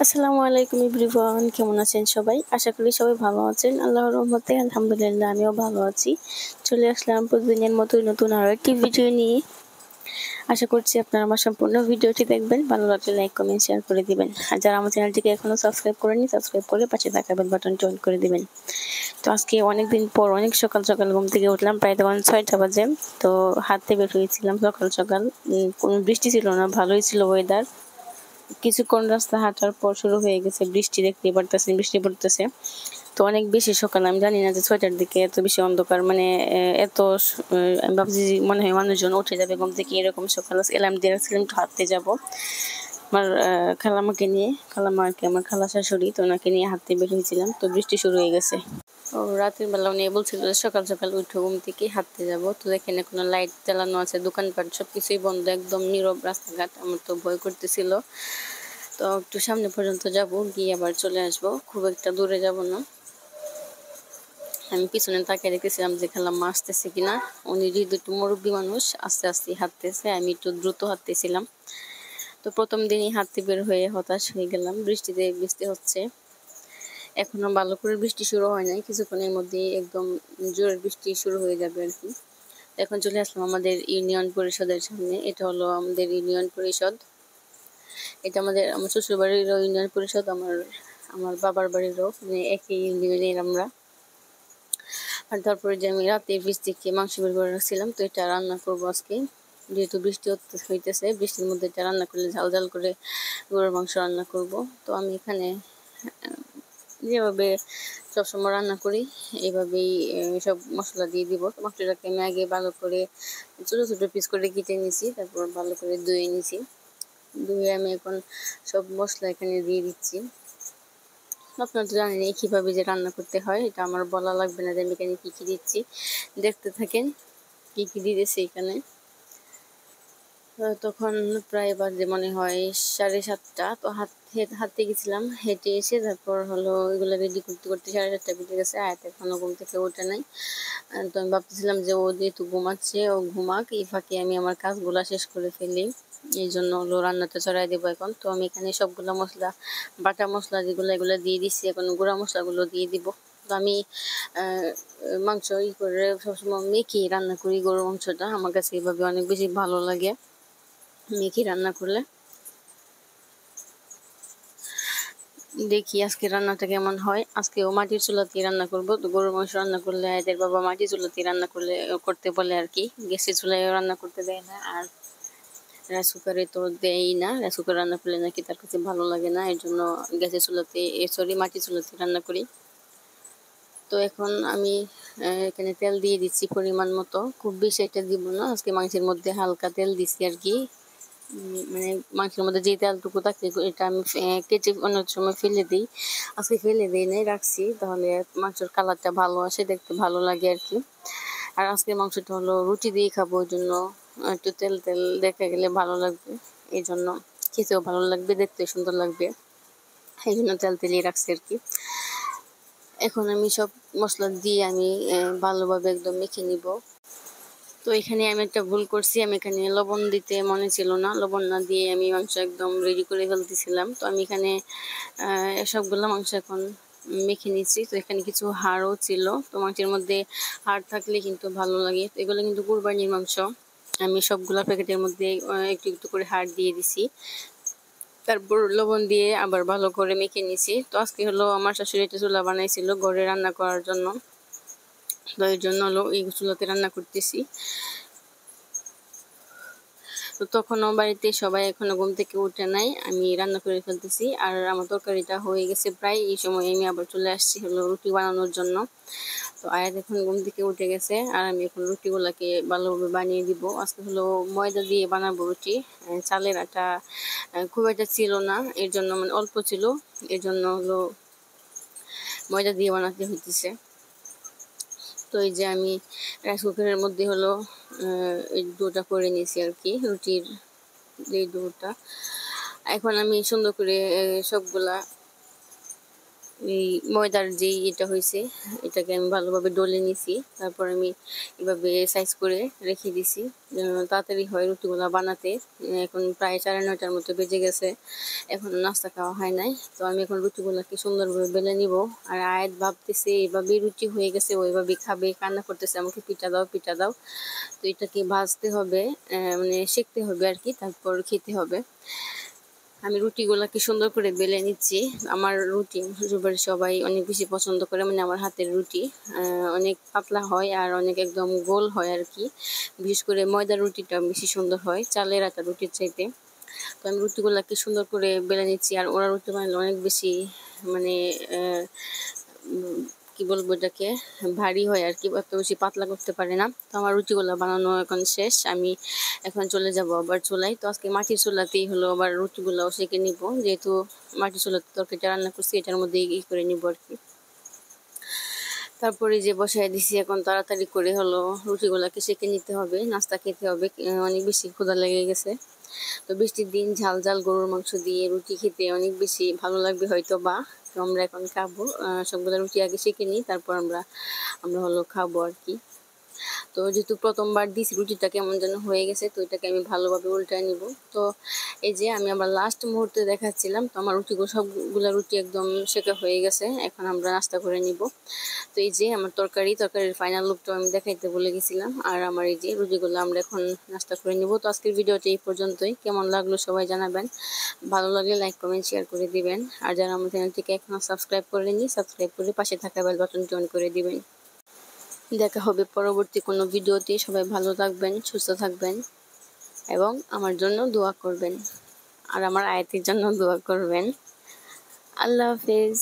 আসসালামু আলাইকুম এভরিওয়ান, কেমন আছেন সবাই? আশা করি সবাই ভালো আছেন। আল্লাহর রহমতে আলহামদুলিল্লাহ আমিও ভালো আছি। চলে আসলাম প্রতিদিনের মতোই নতুন আরো একটি ভিডিও নিয়ে। আশা করছি আপনারা আমার সম্পূর্ণ ভিডিওটি দেখবেন, ভালো লাগলে লাইক কমেন্ট শেয়ার করে দিবেন। আর যারা আমার চ্যানেলটিকে এখনো সাবস্ক্রাইব করেনি, সাবস্ক্রাইব করে পাশে থাকা বেল বাটনটি অন করে দিবেন। তো আজকে অনেকদিন পর অনেক সকাল সকাল ঘুম থেকে উঠলাম, প্রায় তখন 6টা বাজে। তো হাঁটতে বের হয়েছিলাম সকাল সকাল। কোনো বৃষ্টি ছিল না, ভালোই ছিল ওয়েদার। কিছুক্ষণ রাস্তা হাঁটার পর শুরু হয়ে গেছে বৃষ্টি, দেখতেই পারতেছেন বৃষ্টি পড়তেছে। তো অনেক বেশি সকাল, আমি জানি না যে 6টার দিকে এত বেশি অন্ধকার, মানে আমি ভাবছি যে মনে হয় মানুষজন উঠে যাবে ঘুম থেকে, এরকম সকাল। এলাম দিয়ে রাখছিলাম একটু হাঁটতে যাবো আমার খালামাকে নিয়ে, খালামা আর কি আমার খালা শাশুড়ি, তো ওনাকে নিয়ে হাঁটতে বের হয়েছিলাম। তো বৃষ্টি শুরু হয়ে গেছে। ও রাতের বেলা উনি বলছিল যে সকাল সকাল উঠে ঘুম থেকে হাঁটতে যাব। তো এখানে কোনো লাইট জ্বালানো আছে, দোকানপাট সবকিছুই বন্ধ, একদম নীরব রাস্তাঘাট। আমার তো ভয় করতেছিল। তো একটু সামনে পর্যন্ত যাব, গিয়ে আবার চলে আসব, খুব একটা দূরে যাব না। আমি পিছনে তাকিয়ে দেখতেছিলাম যে খালাম্মা আসতেছে কিনা। উনি যেহেতু একটু মুরব্বী মানুষ, আস্তে আস্তে হাঁটতেছে, আমি একটু দ্রুত হাঁটতেছিলাম। তো প্রথম দিনই হাঁটতে বের হয়ে হতাশ হয়ে গেলাম, বৃষ্টিতে বৃষ্টি হচ্ছে। এখনো ভালো করে বৃষ্টি শুরু হয় নাই, কিছুক্ষণের মধ্যেই একদম জোরের বৃষ্টি শুরু হয়ে যাবে আর কি। এখন চলে আসলাম আমাদের ইউনিয়ন পরিষদের সামনে। এটা হলো আমাদের ইউনিয়ন পরিষদ। এটা আমার শ্বশুর বাড়িরও ইউনিয়ন পরিষদ, আমার বাবার বাড়িরও, মানে একই ইউনিয়নের আমরা। আর তারপরে যে আমি রাতে বৃষ্টি খেয়ে মাংস বের করে রাখছিলাম, তো এটা রান্না করবো আজকে। যেহেতু বৃষ্টি হইতেছে, বৃষ্টির মধ্যে এটা রান্না করলে ঝাল ঝাল করে গরুর মাংস রান্না করব। তো আমি এখানে যেভাবে সবসময় রান্না করি এইভাবেই সব মশলা দিয়ে দিব। মাংসটাকে আমি আগে ভালো করে ছোটো ছোটো পিস করে কেটে নিয়েছি, তারপর ভালো করে ধুয়ে নিয়েছি। ধুয়ে আমি এখন সব মশলা এখানে দিয়ে দিচ্ছি। আপনারা তো জানেন কীভাবে যে রান্না করতে হয়, এটা আমার বলা লাগবে না যে আমি এখানে কী কী দিচ্ছি। দেখতে থাকেন কী কী দিয়েছি এখানে। তখন প্রায় বাজে মনে হয় 7:30। তো হাঁটতে গেছিলাম, হেঁটে এসে তারপর হলো এগুলো রেডি করতে করতে 7:30 বেজে গেছে। আয়াত এখনো ঘুম থেকে ওঠে নাই। তো আমি ভাবতেছিলাম যে ও যেহেতু ঘুমাচ্ছে, ও ঘুমাক, এই ফাঁকে আমি আমার কাজগুলো শেষ করে ফেলি। এই জন্য হলো রান্নাটা চড়াই দেবো এখন। তো আমি এখানে সবগুলো মশলা, বাটা মশলা যেগুলো, এগুলো দিয়ে দিচ্ছি। এখন গুঁড়া মশলাগুলো দিয়ে দিব। তো আমি মাংস করে সবসময় মেখে রান্না করি গরুর মাংসটা, আমার কাছে এইভাবে অনেক বেশি ভালো লাগে মেখে রান্না করলে। দেখি আজকে রান্নাটা কেমন হয়। আজকেও মাটির চুলাতেই রান্না করবো। তো গরুর মাংস রান্না করলে এদের বাবা মাটির চুলাতেই রান্না করতে বলে আর কি, গ্যাসের চুলায় রান্না করতে দেয় না। আর রাইস কুকারে তো দেয়ই না, রাইস কুকার রান্না করলে নাকি তার কাছে ভালো লাগে না, এর জন্য গ্যাসের চুলাতে মাটির চুলাতে রান্না করি। তো এখন আমি এখানে তেল দিয়ে দিচ্ছি পরিমাণ মতো, খুব বেশি একটা দিব না। আজকে মাংসের মধ্যে হালকা তেল দিচ্ছি আর কি। মানে মাংসের মধ্যে যে তেলটুকু থাকে এটা আমি কেটে অনেক সময় ফেলে দিই। আজকে ফেলে দিই নাই, রাখছি, তাহলে মাংসের কালারটা ভালো আসে, দেখতে ভালো লাগে আর কি। আর আজকে মাংসটা হলো রুটি দিয়ে খাবো, ওই জন্য একটু তেল তেল দেখা গেলে ভালো লাগবে, এই জন্য খেতেও ভালো লাগবে, দেখতে সুন্দর লাগবে, এই জন্য তেল তেলিয়ে রাখছি আর কি। এখন আমি সব মশলা দিয়ে আমি ভালোভাবে একদম মেখে নিব। তো এখানে আমি একটা ভুল করছি, আমি এখানে লবণ দিতে মনে ছিল না, লবণ না দিয়ে আমি মাংস একদম রেডি করে ফেলতেছিলাম। তো আমি এখানে সবগুলো মাংস এখন মেখে নিচ্ছি। তো এখানে কিছু হাড়ও ছিল, তো মাংসের মধ্যে হাড় থাকলে কিন্তু ভালো লাগে। তো এগুলো কিন্তু কুরবানির মাংস, আমি সবগুলা প্যাকেটের মধ্যে একটু একটু করে হাড় দিয়ে দিছি, তারপর লবণ দিয়ে আবার ভালো করে মেখে নিছি। তো আজকে হলো আমার শাশুড়ি একটা চুলা বানাইছিল ঘরে রান্না করার জন্য, তো এর জন্য হলো এই চুলাতে রান্না করতেছি। তো তখনও বাড়িতে সবাই এখনো ঘুম থেকে উঠে নাই, আমি রান্না করে ফেলতেছি। আর আমার তরকারিটা হয়ে গেছে প্রায়, এই সময় আমি আবার চলে আসছি হলো রুটি বানানোর জন্য। তো আয়াত এখন ঘুম থেকে উঠে গেছে, আর আমি এখন রুটিগুলাকে ভালোভাবে বানিয়ে দিব। আজকে হলো ময়দা দিয়ে বানাবো রুটি, চালের আটা খুব একটা ছিল না, এর জন্য মানে অল্প ছিল, এর জন্য হলো ময়দা দিয়ে বানাতে হইতেছে। তো এই যে আমি রাইস কুকারের মধ্যে হলো এই ডোটা করে নিয়েছি আর কি, রুটির এই ডোটা। এখন আমি সুন্দর করে সবগুলা এই ময়দার যেই এটা হয়েছে এটাকে আমি ভালোভাবে ডলে নিছি, তারপর আমি এভাবে সাইজ করে রেখে দিছি যেন তাড়াতাড়ি হয় রুটিগুলো বানাতে। এখন প্রায় 9:30টার মতো বেজে গেছে, এখন নাস্তা খাওয়া হয় নাই। তো আমি এখন রুটিগুলোকে সুন্দরভাবে বেলে নিব। আর আয়াত ভাবতেছে এভাবেই রুটি হয়ে গেছে, ওইভাবেই খাবে, কান্না করতেছে আমাকে পিঠা দাও পিঠা দাও। তো এটাকে ভাজতে হবে, মানে সেঁকতে হবে আর কি, তারপর খেতে হবে। আমি রুটিগুলাকে সুন্দর করে বেলে নিচ্ছি। আমার রুটি শ্বশুরবাড়ির সবাই অনেক বেশি পছন্দ করে, মানে আমার হাতের রুটি অনেক পাতলা হয় আর অনেক একদম গোল হয় আর কি। বিশেষ করে ময়দার রুটিটা বেশি সুন্দর হয় চালের আটা রুটির চাইতে। তো আমি রুটিগুলাকে সুন্দর করে বেলে নিচ্ছি। আর ওরা রুটি বানালে অনেক বেশি মানে কি বলবো এটাকে, ভারী হয় আর কি, অত বেশি পাতলা করতে পারে না। তো আমার রুটিগুলো বানানো এখন শেষ, আমি এখন চলে যাব আবার চুলায়। তো আজকে মাটির চুলাতেই হলো আবার রুটিগুলো সেঁকে নিব, যেহেতু মাটির চুলাতে তরকারিটা রান্না করছি এটার মধ্যে ই করে নিব আর কি। তারপরে যে বসাই দিছি, এখন তাড়াতাড়ি করে হলো রুটিগুলাকে সেঁকে নিতে হবে, নাস্তা খেতে হবে, অনেক বেশি ক্ষুধা লেগে গেছে। তো বৃষ্টির দিন ঝাল ঝাল গরুর মাংস দিয়ে রুটি খেতে অনেক বেশি ভালো লাগবে হয়তো বা। তো আমরা এখন খাবো, সবগুলো রুটি আগে সেঁকে নিই, তারপর আমরা আমরা হলো খাবো আর কি। তো যেহেতু প্রথমবার দিছি রুটিটা কেমন যেন হয়ে গেছে, তো এটাকে আমি ভালোভাবে উল্টায় নিব। তো এই যে আমি আবার লাস্ট মুহূর্তে দেখাচ্ছিলাম, তো আমার রুটিগুলো সবগুলো রুটি একদম সেঁকা হয়ে গেছে, এখন আমরা নাস্তা করে নিব। তো এই যে আমার তরকারির ফাইনাল লুকটা আমি দেখাইতে বলে গেছিলাম। আর আমার এই যে রুটিগুলো আমরা এখন নাস্তা করে নিব। তো আজকের ভিডিওটা এই পর্যন্তই, কেমন লাগলো সবাই জানাবেন, ভালো লাগলে লাইক কমেন্ট শেয়ার করে দিবেন। আর যারা আমার চ্যানেলটিকে এখনো সাবস্ক্রাইব করেননি, সাবস্ক্রাইব করে পাশে থাকা বেল বাটনটি অন করে দিবেন। দেখা হবে পরবর্তী কোনো ভিডিওতে। সবাই ভালো থাকবেন, সুস্থ থাকবেন এবং আমার জন্য দোয়া করবেন আর আমার আয়াতের জন্য দোয়া করবেন। আল্লাহ হাফেজ।